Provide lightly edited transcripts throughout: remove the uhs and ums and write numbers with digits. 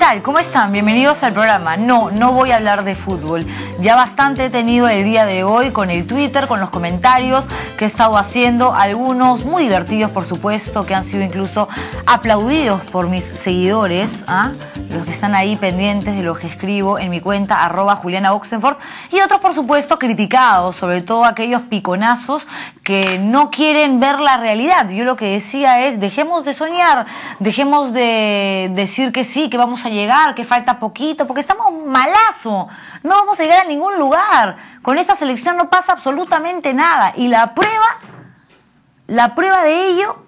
tal? ¿Cómo están? Bienvenidos al programa. No voy a hablar de fútbol. Ya bastante he tenido el día de hoy con el Twitter, con los comentarios que he estado haciendo. Algunos muy divertidos, por supuesto, que han sido incluso aplaudidos por mis seguidores, los que están ahí pendientes de lo que escribo en mi cuenta, @JulianaOxenford. Y otros, por supuesto, criticados, sobre todo aquellos piconazos que no quieren ver la realidad. Yo lo que decía es, dejemos de soñar, dejemos de decir que sí, que vamos a llegar, que falta poquito, porque estamos malazo, no vamos a llegar a ningún lugar. Con esta selección no pasa absolutamente nada. Y la prueba de ello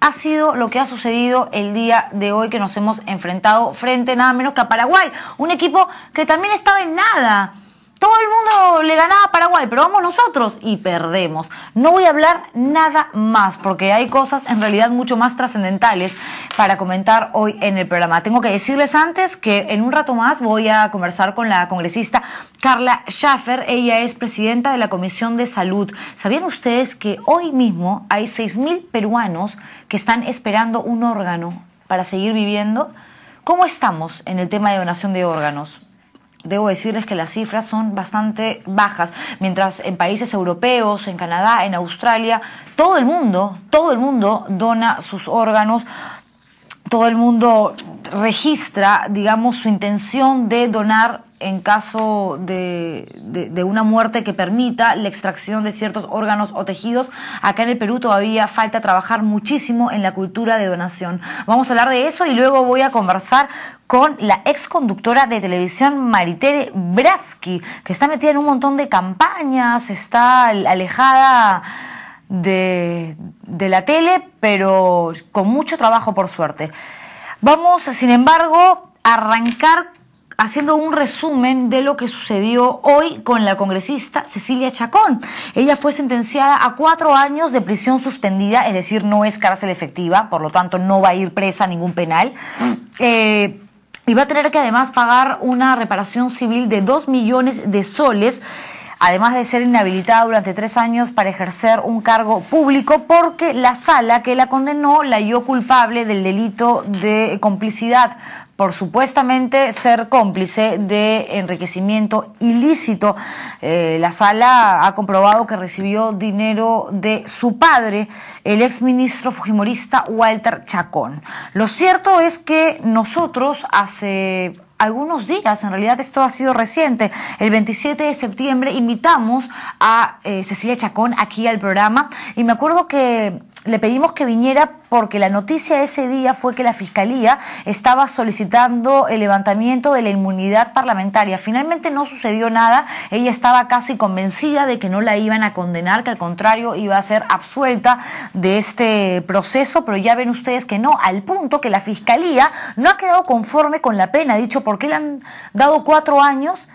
ha sido lo que ha sucedido el día de hoy, que nos hemos enfrentado frente nada menos que a Paraguay, un equipo que también estaba en nada. Todo el mundo le ganaba a Paraguay, pero vamos nosotros y perdemos. No voy a hablar nada más, porque hay cosas en realidad mucho más trascendentales para comentar hoy en el programa. Tengo que decirles antes que en un rato más voy a conversar con la congresista Carla Schaffer. Ella es presidenta de la Comisión de Salud. ¿Sabían ustedes que hoy mismo hay 6.000 peruanos que están esperando un órgano para seguir viviendo? ¿Cómo estamos en el tema de donación de órganos? Debo decirles que las cifras son bastante bajas, mientras en países europeos, en Canadá, en Australia, todo el mundo dona sus órganos, todo el mundo registra, digamos, su intención de donar en caso de una muerte que permita la extracción de ciertos órganos o tejidos. Acá en el Perú todavía falta trabajar muchísimo en la cultura de donación. Vamos a hablar de eso y luego voy a conversar con la ex conductora de televisión Maritere Braski, que está metida en un montón de campañas, está alejada de la tele, pero con mucho trabajo, por suerte. Vamos, sin embargo, a arrancar haciendo un resumen de lo que sucedió hoy con la congresista Cecilia Chacón. Ella fue sentenciada a 4 años de prisión suspendida, es decir, no es cárcel efectiva, por lo tanto no va a ir presa a ningún penal. Y va a tener que además pagar una reparación civil de 2 millones de soles, además de ser inhabilitada durante 3 años para ejercer un cargo público, porque la sala que la condenó la halló culpable del delito de complicidad por supuestamente ser cómplice de enriquecimiento ilícito. La sala ha comprobado que recibió dinero de su padre, el exministro fujimorista Walter Chacón. Lo cierto es que nosotros hace algunos días, en realidad esto ha sido reciente, el 27 de septiembre invitamos a Cecilia Chacón aquí al programa, y me acuerdo que le pedimos que viniera porque la noticia ese día fue que la Fiscalía estaba solicitando el levantamiento de la inmunidad parlamentaria. Finalmente no sucedió nada, ella estaba casi convencida de que no la iban a condenar, que al contrario iba a ser absuelta de este proceso, pero ya ven ustedes que no, al punto que la Fiscalía no ha quedado conforme con la pena, ha dicho por qué le han dado 4 años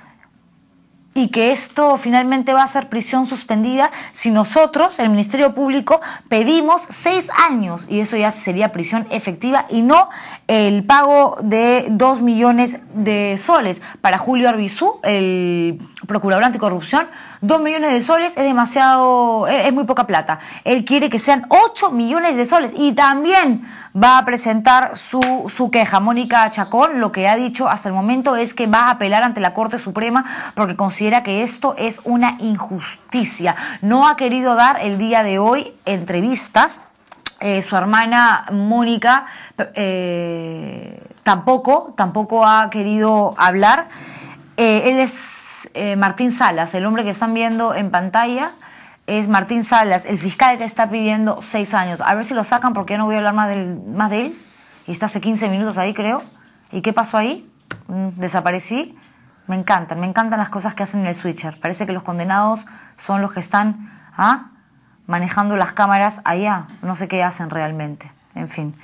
y que esto finalmente va a ser prisión suspendida si nosotros, el Ministerio Público, pedimos 6 años, y eso ya sería prisión efectiva y no el pago de 2 millones de soles. Para Julio Arbizu, el procurador anticorrupción, 2 millones de soles es demasiado, es muy poca plata. Él quiere que sean 8 millones de soles y también va a presentar su queja. Mónica Chacón lo que ha dicho hasta el momento es que va a apelar ante la Corte Suprema porque considera que esto es una injusticia. No ha querido dar el día de hoy entrevistas. Su hermana Mónica tampoco ha querido hablar. Él es Martín Salas, el hombre que están viendo en pantalla es Martín Salas, el fiscal que está pidiendo 6 años. A ver si lo sacan porque ya no voy a hablar más de él. Y está hace 15 minutos ahí, creo. ¿Y qué pasó ahí? Desaparecí. Me encantan las cosas que hacen en el switcher. Parece que los condenados son los que están manejando las cámaras allá. No sé qué hacen realmente. En fin.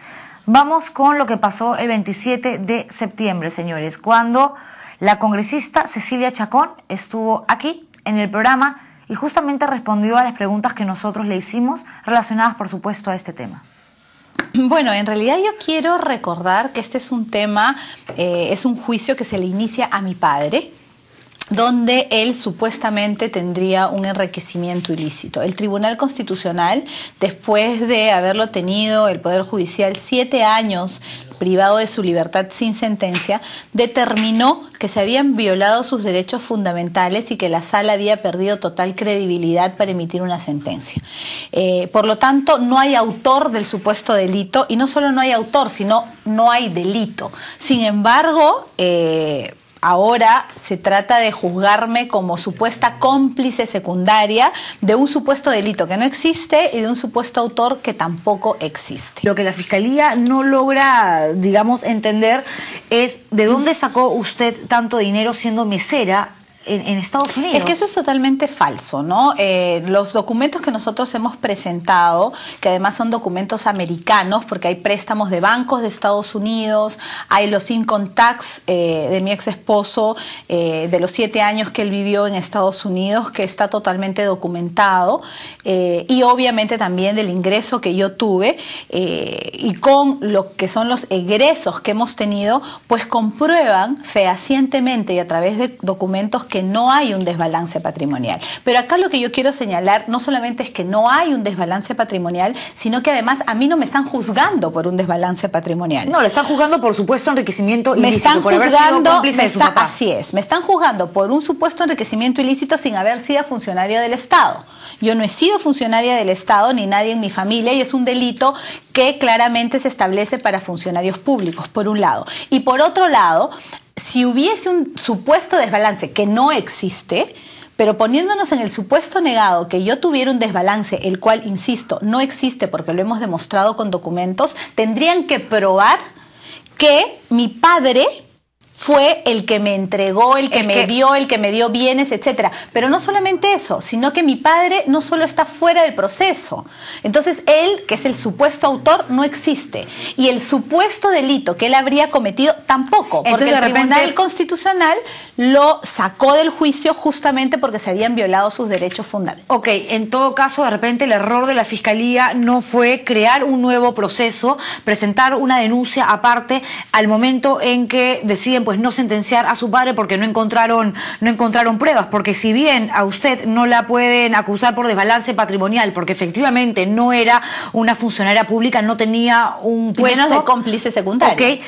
Vamos con lo que pasó el 27 de septiembre, señores, cuando la congresista Cecilia Chacón estuvo aquí en el programa y justamente respondió a las preguntas que nosotros le hicimos relacionadas, por supuesto, a este tema. Bueno, en realidad yo quiero recordar que este es un tema, es un juicio que se le inicia a mi padre. donde él supuestamente tendría un enriquecimiento ilícito. El Tribunal Constitucional, después de haberlo tenido el Poder Judicial 7 años privado de su libertad sin sentencia, determinó que se habían violado sus derechos fundamentales y que la sala había perdido total credibilidad para emitir una sentencia. Por lo tanto, no hay autor del supuesto delito, y no solo no hay autor, sino no hay delito. Sin embargo, ahora se trata de juzgarme como supuesta cómplice secundaria de un supuesto delito que no existe y de un supuesto autor que tampoco existe. Lo que la Fiscalía no logra, digamos, entender es de dónde sacó usted tanto dinero siendo mesera en Estados Unidos. Es que eso es totalmente falso, ¿no? Los documentos que nosotros hemos presentado, que además son documentos americanos, porque hay préstamos de bancos de Estados Unidos, hay los income tax de mi ex esposo, de los 7 años que él vivió en Estados Unidos, que está totalmente documentado, y obviamente también del ingreso que yo tuve, y con lo que son los egresos que hemos tenido, pues comprueban fehacientemente y a través de documentos que no hay un desbalance patrimonial. Pero acá lo que yo quiero señalar no solamente es que no hay un desbalance patrimonial, sino que además a mí no me están juzgando por un desbalance patrimonial. No, le están juzgando por supuesto enriquecimiento ilícito, me están por haber sido cómplice de su papá. Así es, me están juzgando por un supuesto enriquecimiento ilícito sin haber sido funcionario del Estado. Yo no he sido funcionaria del Estado ni nadie en mi familia, y es un delito que claramente se establece para funcionarios públicos, por un lado. Y por otro lado, si hubiese un supuesto desbalance que no existe, pero poniéndonos en el supuesto negado que yo tuviera un desbalance, el cual, insisto, no existe porque lo hemos demostrado con documentos, tendrían que probar que mi padre fue el que me entregó, el que me dio bienes, etcétera. Pero no solamente eso, sino que mi padre no solo está fuera del proceso. Entonces él, que es el supuesto autor, no existe. Y el supuesto delito que él habría cometido tampoco, porque el Tribunal Constitucional lo sacó del juicio justamente porque se habían violado sus derechos fundamentales. Ok, en todo caso, de repente el error de la Fiscalía no fue crear un nuevo proceso, presentar una denuncia aparte al momento en que deciden pues no sentenciar a su padre porque no encontraron pruebas, porque si bien a usted no la pueden acusar por desbalance patrimonial, porque efectivamente no era una funcionaria pública, no tenía un puesto, menos de cómplice secundario. Okay.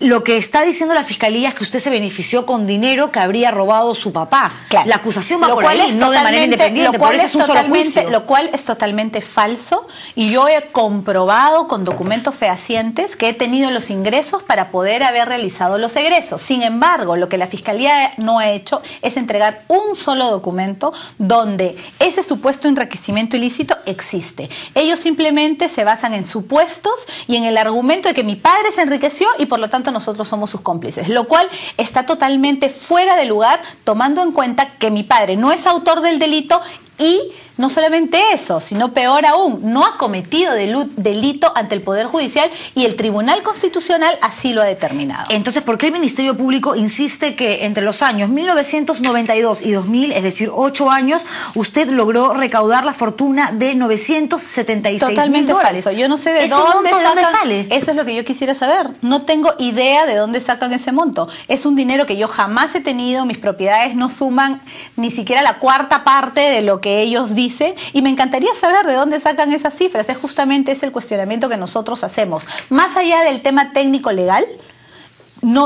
Lo que está diciendo la Fiscalía es que usted se benefició con dinero que habría robado su papá. Claro. La acusación va por ahí, no de manera independiente, por eso es un solo juicio. Lo cual es totalmente falso, y yo he comprobado con documentos fehacientes que he tenido los ingresos para poder haber realizado los egresos. Sin embargo, lo que la Fiscalía no ha hecho es entregar un solo documento donde ese supuesto enriquecimiento ilícito existe. Ellos simplemente se basan en supuestos y en el argumento de que mi padre se enriqueció y por lo tanto nosotros somos sus cómplices, lo cual está totalmente fuera de lugar, tomando en cuenta que mi padre no es autor del delito y no solamente eso, sino peor aún, no ha cometido delito ante el Poder Judicial y el Tribunal Constitucional así lo ha determinado. Entonces, ¿por qué el Ministerio Público insiste que entre los años 1992 y 2000, es decir, 8 años, usted logró recaudar la fortuna de $976.000? Totalmente falso. Yo no sé de dónde sale. Eso es lo que yo quisiera saber. No tengo idea de dónde sacan ese monto. Es un dinero que yo jamás he tenido, mis propiedades no suman ni siquiera la cuarta parte de lo que ellos dicen, y me encantaría saber de dónde sacan esas cifras. Es justamente ese el cuestionamiento que nosotros hacemos. Más allá del tema técnico-legal,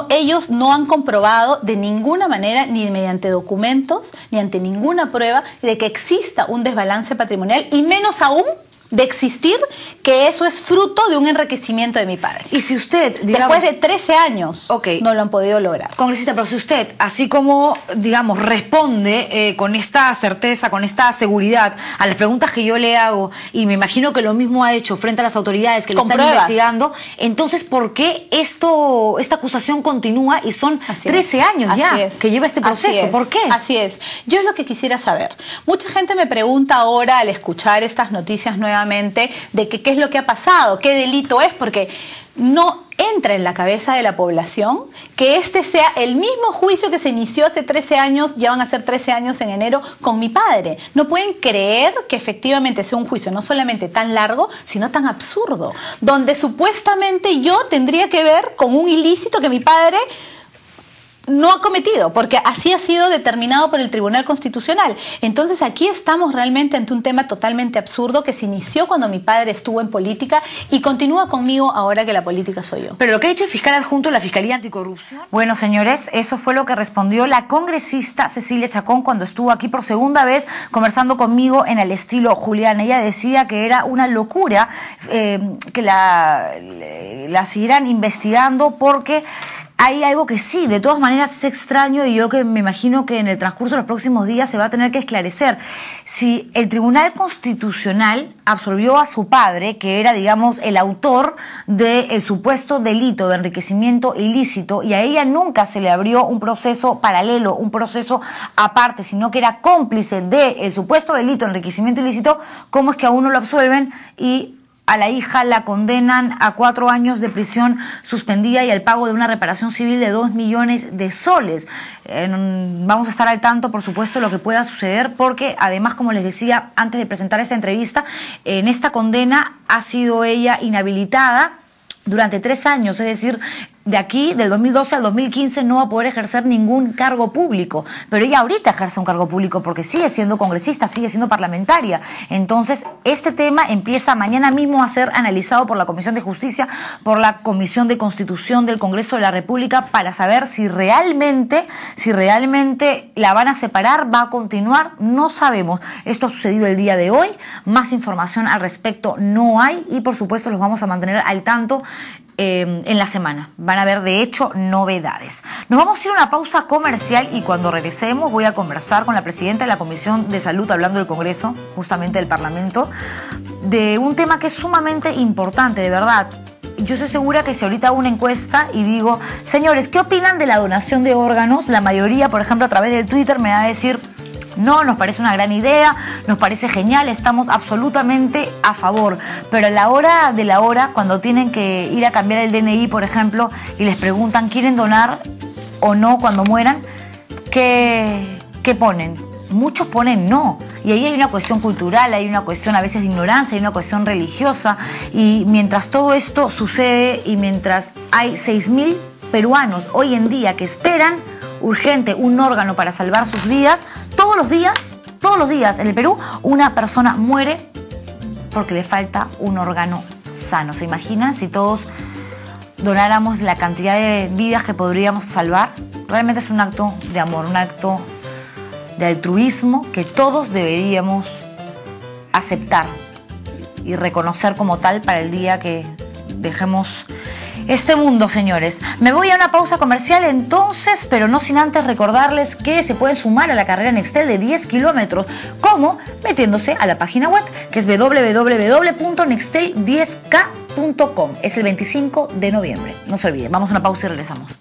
ellos no han comprobado de ninguna manera, ni mediante documentos, ni ante ninguna prueba, de que exista un desbalance patrimonial, y menos aún de existir que eso es fruto de un enriquecimiento de mi padre. Y si usted, digamos, después de 13 años, no lo han podido lograr. Congresista, pero si usted, así como, digamos, responde con esta certeza, con esta seguridad a las preguntas que yo le hago, y me imagino que lo mismo ha hecho frente a las autoridades que le están investigando, entonces, ¿por qué esta acusación continúa y son 13 años ya que lleva este proceso? ¿Por qué? Así es. Yo es lo que quisiera saber. Mucha gente me pregunta ahora al escuchar estas noticias nuevamente de que qué es lo que ha pasado, qué delito es, porque no entra en la cabeza de la población que este sea el mismo juicio que se inició hace 13 años, ya van a ser 13 años en enero, con mi padre. No pueden creer que efectivamente sea un juicio no solamente tan largo, sino tan absurdo, donde supuestamente yo tendría que ver con un ilícito que mi padre no ha cometido, porque así ha sido determinado por el Tribunal Constitucional. Entonces aquí estamos realmente ante un tema totalmente absurdo que se inició cuando mi padre estuvo en política y continúa conmigo ahora que la política soy yo. Pero lo que ha dicho el fiscal adjunto de la Fiscalía Anticorrupción. Bueno, señores, eso fue lo que respondió la congresista Cecilia Chacón cuando estuvo aquí por segunda vez conversando conmigo en el estilo Julián. Ella decía que era una locura que la siguieran investigando porque hay algo que sí, de todas maneras es extraño y yo que me imagino que en el transcurso de los próximos días se va a tener que esclarecer. Si el Tribunal Constitucional absolvió a su padre, que era, digamos, el autor del supuesto delito de enriquecimiento ilícito, y a ella nunca se le abrió un proceso paralelo, un proceso aparte, sino que era cómplice del supuesto delito de enriquecimiento ilícito, ¿cómo es que a uno lo absuelven y a la hija la condenan a 4 años de prisión suspendida y al pago de una reparación civil de 2 millones de soles? Vamos a estar al tanto, por supuesto, de lo que pueda suceder, porque además, como les decía antes de presentar esta entrevista, en esta condena ha sido ella inhabilitada durante 3 años, es decir, de aquí, del 2012 al 2015, no va a poder ejercer ningún cargo público. Pero ella ahorita ejerce un cargo público porque sigue siendo congresista, sigue siendo parlamentaria. Entonces, este tema empieza mañana mismo a ser analizado por la Comisión de Justicia, por la Comisión de Constitución del Congreso de la República, para saber si realmente la van a separar, va a continuar, no sabemos. Esto ha sucedido el día de hoy, más información al respecto no hay y por supuesto los vamos a mantener al tanto en la semana. Van a haber, de hecho, novedades. Nos vamos a ir a una pausa comercial y cuando regresemos voy a conversar con la presidenta de la Comisión de Salud, hablando del Congreso, justamente del Parlamento, de un tema que es sumamente importante, de verdad. Yo estoy segura que si ahorita hago una encuesta y digo, señores, ¿qué opinan de la donación de órganos? La mayoría, por ejemplo, a través del Twitter me va a decir: no, nos parece una gran idea, nos parece genial, estamos absolutamente a favor. Pero a la hora de la hora, cuando tienen que ir a cambiar el DNI, por ejemplo, y les preguntan, ¿quieren donar o no cuando mueran? ¿Qué ponen? Muchos ponen no. Y ahí hay una cuestión cultural, hay una cuestión a veces de ignorancia, hay una cuestión religiosa. Y mientras todo esto sucede y mientras hay 6.000 peruanos hoy en día que esperan urgente un órgano para salvar sus vidas, todos los días en el Perú una persona muere porque le falta un órgano sano. ¿Se imaginan si todos donáramos la cantidad de vidas que podríamos salvar? Realmente es un acto de amor, un acto de altruismo que todos deberíamos aceptar y reconocer como tal para el día que dejemos este mundo, señores. Me voy a una pausa comercial entonces, pero no sin antes recordarles que se pueden sumar a la carrera Nextel de 10 kilómetros. ¿Cómo? Metiéndose a la página web, que es www.nextel10k.com. Es el 25 de noviembre. No se olviden. Vamos a una pausa y regresamos.